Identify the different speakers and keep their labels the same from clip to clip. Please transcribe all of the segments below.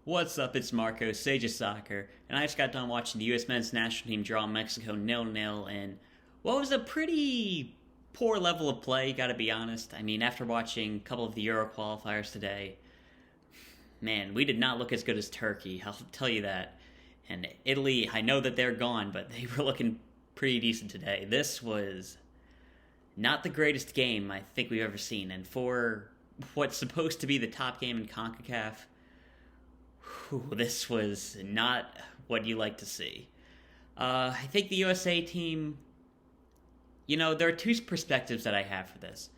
Speaker 1: What's up? It's Marco, Sage of Soccer, and I just got done watching the U.S. men's national team draw Mexico 0-0 in what was a pretty poor level of play, gotta be honest. I mean, after watching a couple of the Euro qualifiers today, man, we did not look as good as Turkey, I'll tell you that. And Italy, I know that they're gone, but they were looking pretty decent today. This was not the greatest game I think we've ever seen, and for what's supposed to be the top game in CONCACAF, this was not what you like to see. I think the USA team, there are two perspectives that I have for this.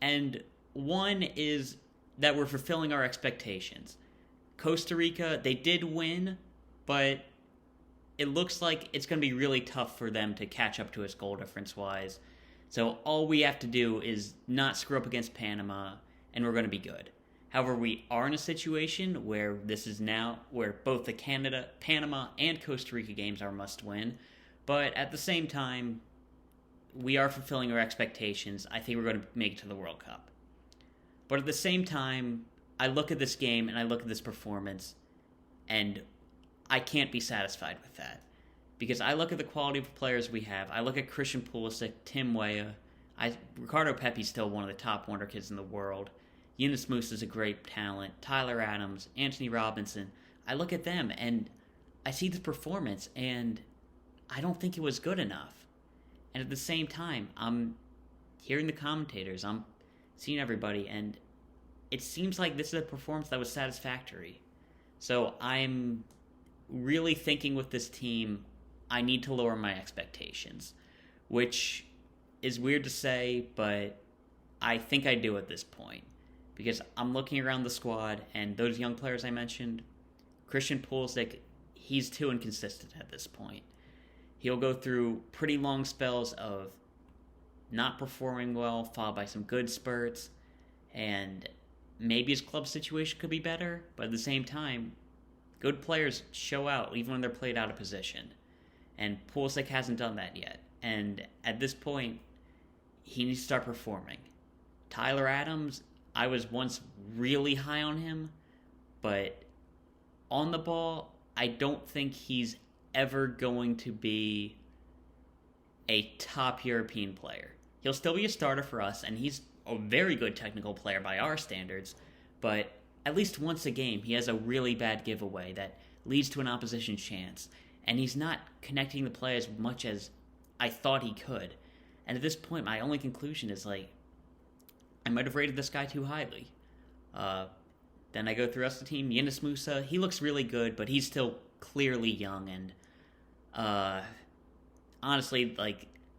Speaker 1: And one is that we're fulfilling our expectations. Costa Rica, they did win, but it looks like it's going to be really tough for them to catch up to us goal difference wise. So all we have to do is not screw up against Panama, and we're going to be good. However, we are in a situation where this is now where both the Panama, and Costa Rica games are must win. But at the same time, we are fulfilling our expectations. I think we're going to make it to the World Cup. But at the same time, I look at this game and I look at this performance, and I can't be satisfied with that. Because I look at the quality of players we have. I look at Christian Pulisic, Tim Weah. Ricardo Pepi's still one of the top wonder kids in the world. Yunus Musa is a great talent. Tyler Adams, Anthony Robinson. I look at them and I see this performance and I don't think it was good enough. And at the same time, I'm hearing the commentators, I'm seeing everybody, and it seems like this is a performance that was satisfactory. So I'm really thinking with this team, I need to lower my expectations, which is weird to say, but I think I do at this point. Because I'm looking around the squad, and those young players I mentioned, Christian Pulisic, he's too inconsistent at this point. He'll go through pretty long spells of not performing well, followed by some good spurts, and maybe his club situation could be better, but at the same time, good players show out even when they're played out of position. And Pulisic hasn't done that yet. And at this point, he needs to start performing. Tyler Adams, I was once really high on him, but on the ball, I don't think he's ever going to be a top European player. He'll still be a starter for us, and he's a very good technical player by our standards, but at least once a game, he has a really bad giveaway that leads to an opposition chance, and he's not connecting the play as much as I thought he could. And at this point, my only conclusion is I might have rated this guy too highly. Then I go through the rest of the team. Yunus Musa, he looks really good, but he's still clearly young. And honestly,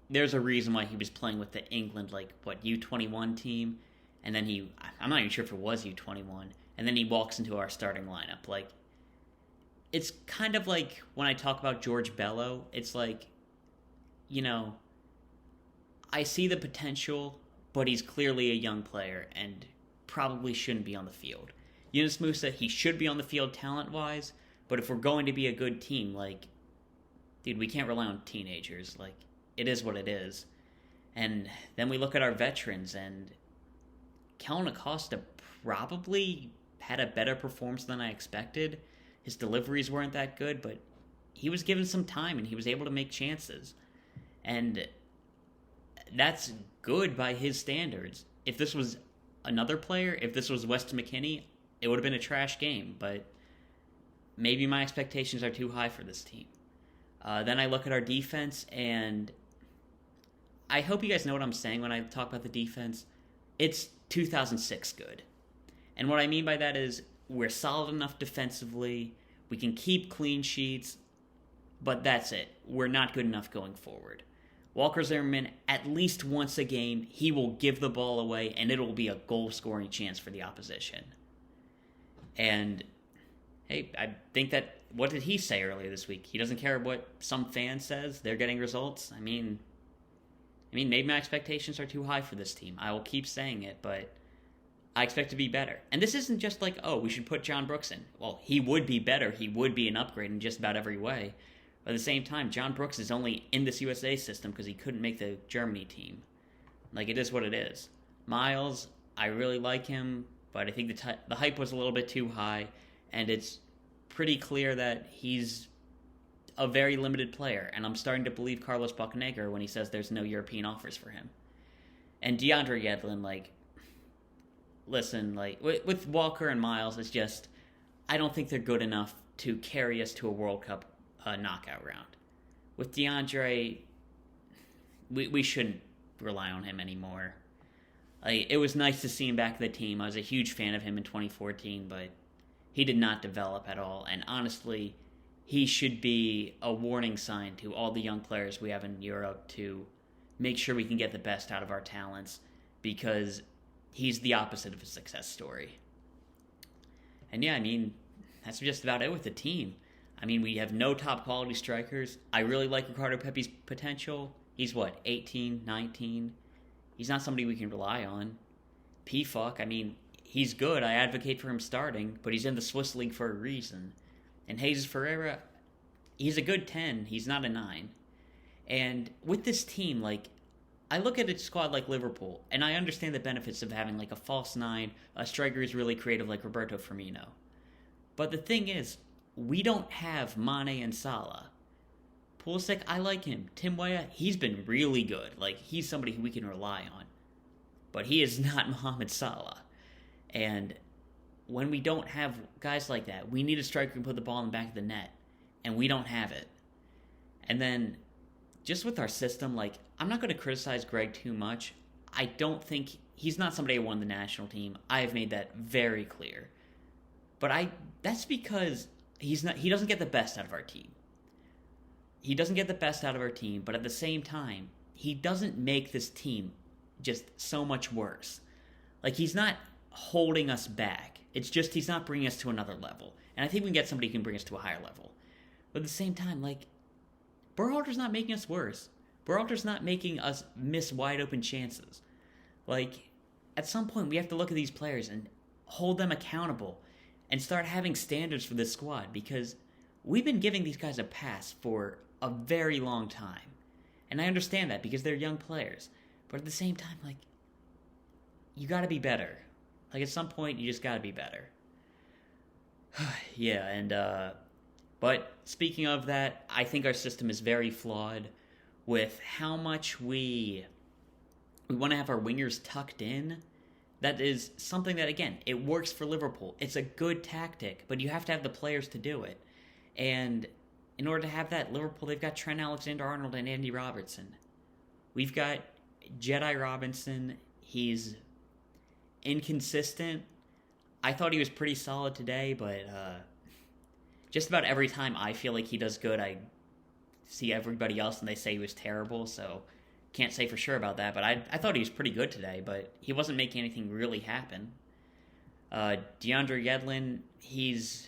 Speaker 1: there's a reason why he was playing with the England, U21 team. And then I'm not even sure if it was U21. And then he walks into our starting lineup. It's kind of like when I talk about George Bello. It's I see the potential, but he's clearly a young player and probably shouldn't be on the field. Yunus Musa, he should be on the field talent-wise, but if we're going to be a good team, dude, we can't rely on teenagers. It is what it is. And then we look at our veterans, and Kellen Acosta probably had a better performance than I expected. His deliveries weren't that good, but he was given some time, and he was able to make chances. And that's good by his standards. If this was another player, if this was Weston McKennie, it would have been a trash game, but maybe my expectations are too high for this team. Then I look at our defense, and I hope you guys know what I'm saying when I talk about the defense. It's 2006 good. And what I mean by that is we're solid enough defensively, we can keep clean sheets, but that's it. We're not good enough going forward. Walker Zimmerman, at least once a game, he will give the ball away, and it will be a goal-scoring chance for the opposition. And, hey, I think that, what did he say earlier this week? He doesn't care what some fan says. They're getting results. I mean, maybe my expectations are too high for this team. I will keep saying it, but I expect to be better. And this isn't just we should put John Brooks in. Well, he would be better. He would be an upgrade in just about every way. But at the same time, John Brooks is only in this USA system because he couldn't make the Germany team. It is what it is. Miles, I really like him, but I think the hype was a little bit too high, and it's pretty clear that he's a very limited player, and I'm starting to believe Carlos Bocanegra when he says there's no European offers for him. And DeAndre Yedlin, like, listen, like, with Walker and Miles, it's just, I don't think they're good enough to carry us to a World Cup knockout round. With DeAndre, we shouldn't rely on him anymore. Like, it was nice to see him back in the team. I was a huge fan of him in 2014, but he did not develop at all. And honestly, he should be a warning sign to all the young players we have in Europe to make sure we can get the best out of our talents, because he's the opposite of a success story. And yeah, I mean, that's just about it with the team. I mean, we have no top quality strikers. I really like Ricardo Pepi's potential. He's 18, 19. He's not somebody we can rely on. P-Fuck, I mean, he's good. I advocate for him starting, but he's in the Swiss League for a reason. And Jesus Ferreira, he's a good 10. He's not a 9. And with this team, like, I look at a squad like Liverpool, and I understand the benefits of having, like, a false 9, a striker who's really creative like Roberto Firmino. But the thing is, we don't have Mane and Salah. Pulisic, I like him. Tim Weah, he's been really good. Like, he's somebody who we can rely on. But he is not Mohamed Salah. And when we don't have guys like that, we need a striker who can put the ball in the back of the net. And we don't have it. And then, just with our system, like, I'm not going to criticize Greg too much. I don't think he's not somebody who won the national team. I have made that very clear. But that's because he doesn't get the best out of our team. He doesn't get the best out of our team, but at the same time, he doesn't make this team just so much worse. Like, he's not holding us back. It's just he's not bringing us to another level. And I think we can get somebody who can bring us to a higher level. But at the same time, like, Berhalter's not making us worse. Berhalter's not making us miss wide open chances. Like, at some point, we have to look at these players and hold them accountable and start having standards for this squad, because we've been giving these guys a pass for a very long time. And I understand that because they're young players. But at the same time, like, you gotta be better. Like, at some point, you just gotta be better. Yeah, and, but speaking of that, I think our system is very flawed with how much we want to have our wingers tucked in. That is something that, again, it works for Liverpool. It's a good tactic, but you have to have the players to do it. And in order to have that, Liverpool, they've got Trent Alexander-Arnold and Andy Robertson. We've got Jedi Robinson. He's inconsistent. I thought he was pretty solid today, but just about every time I feel like he does good, I see everybody else and they say he was terrible, so can't say for sure about that. But I thought he was pretty good today, but he wasn't making anything really happen. DeAndre Yedlin, he's...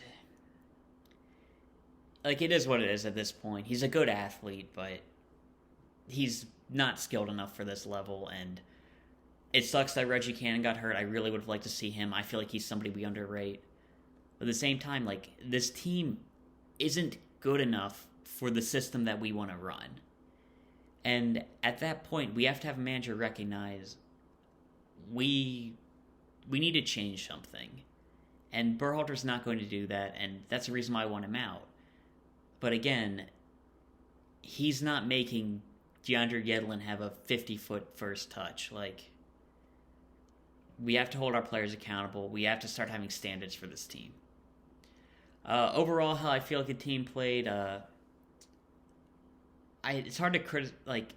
Speaker 1: like, it is what it is at this point. He's a good athlete, but he's not skilled enough for this level, and it sucks that Reggie Cannon got hurt. I really would have liked to see him. I feel like he's somebody we underrate. But at the same time, like, this team isn't good enough for the system that we want to run. And at that point, we have to have a manager recognize we need to change something. And Berhalter's not going to do that, and that's the reason why I want him out. But again, he's not making DeAndre Yedlin have a 50-foot first touch. Like, we have to hold our players accountable. We have to start having standards for this team. Overall, how I feel like the team played, it's hard to criticize. Like,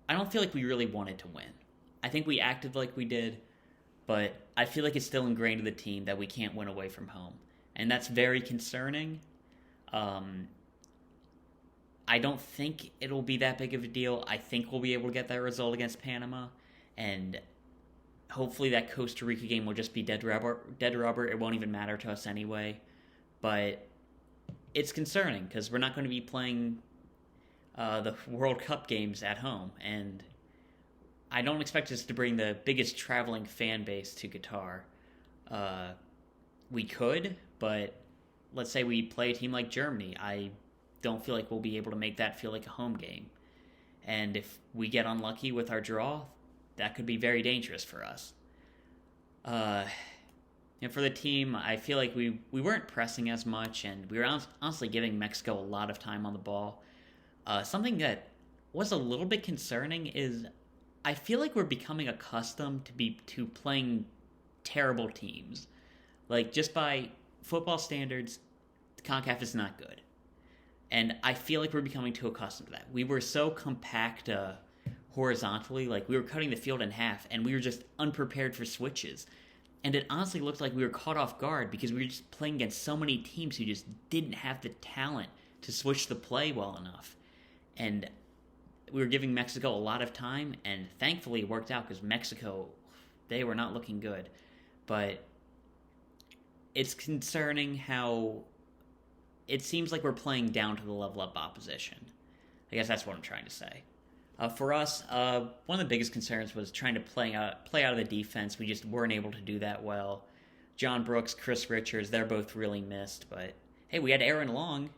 Speaker 1: I don't feel like we really wanted to win. I think we acted like we did, but I feel like it's still ingrained in the team that we can't win away from home. And that's very concerning. I don't think it'll be that big of a deal. I think we'll be able to get that result against Panama, and hopefully that Costa Rica game will just be dead rubber. It won't even matter to us anyway. But it's concerning because we're not going to be playing the World Cup games at home, and I don't expect us to bring the biggest traveling fan base to Qatar. We could, but let's say we play a team like Germany. I don't feel like we'll be able to make that feel like a home game. And if we get unlucky with our draw, that could be very dangerous for us. And And for the team, I feel like we weren't pressing as much, and we were honestly giving Mexico a lot of time on the ball. Something that was a little bit concerning is I feel like we're becoming accustomed to playing terrible teams. Like, just by football standards, CONCACAF is not good. And I feel like we're becoming too accustomed to that. We were so compact horizontally, like we were cutting the field in half, and we were just unprepared for switches. And it honestly looked like we were caught off guard because we were just playing against so many teams who just didn't have the talent to switch the play well enough. And we were giving Mexico a lot of time, and thankfully it worked out because Mexico, they were not looking good. But it's concerning how it seems like we're playing down to the level of opposition. I guess that's what I'm trying to say. For us, one of the biggest concerns was trying to play out of the defense. We just weren't able to do that well. John Brooks, Chris Richards, they're both really missed. But hey, we had Aaron Long.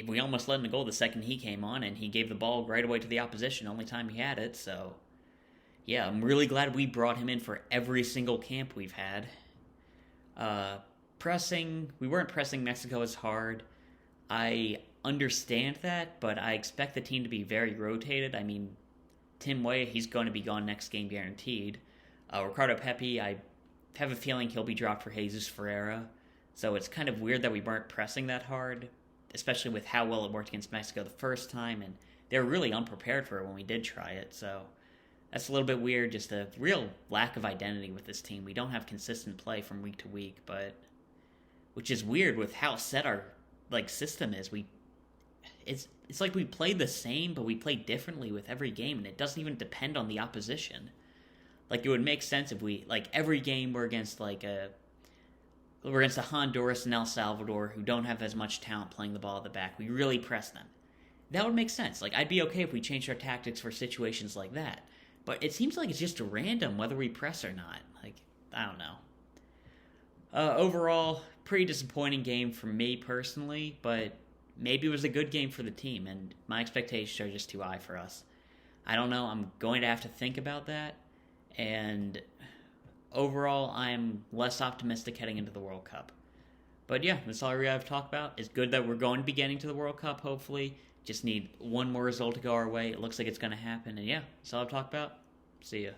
Speaker 1: We almost let him go the second he came on, and he gave the ball right away to the opposition, only time he had it. So yeah, I'm really glad we brought him in for every single camp we've had. Pressing, we weren't pressing Mexico as hard. I understand that, but I expect the team to be very rotated. I mean, Tim Weah, he's going to be gone next game guaranteed. Ricardo Pepi, I have a feeling he'll be dropped for Jesus Ferreira. So it's kind of weird that we weren't pressing that hard, especially with how well it worked against Mexico the first time, and they were really unprepared for it when we did try it. So that's a little bit weird, just a real lack of identity with this team. We don't have consistent play from week to week, but which is weird with how set our system is. It's like we play the same, but we play differently with every game, and it doesn't even depend on the opposition. Like, it would make sense if we, every game we're against, we're against a Honduras and El Salvador who don't have as much talent playing the ball at the back. We really press them. That would make sense. I'd be okay if we changed our tactics for situations like that. But it seems like it's just random whether we press or not. I don't know. Overall, pretty disappointing game for me personally, but maybe it was a good game for the team, and my expectations are just too high for us. I don't know. I'm going to have to think about that, and overall, I'm less optimistic heading into the World Cup. But yeah, that's all we have to talk about. It's good that we're going to be getting to the World Cup, hopefully. Just need one more result to go our way. It looks like it's going to happen, and yeah, that's all I've talked about. See ya.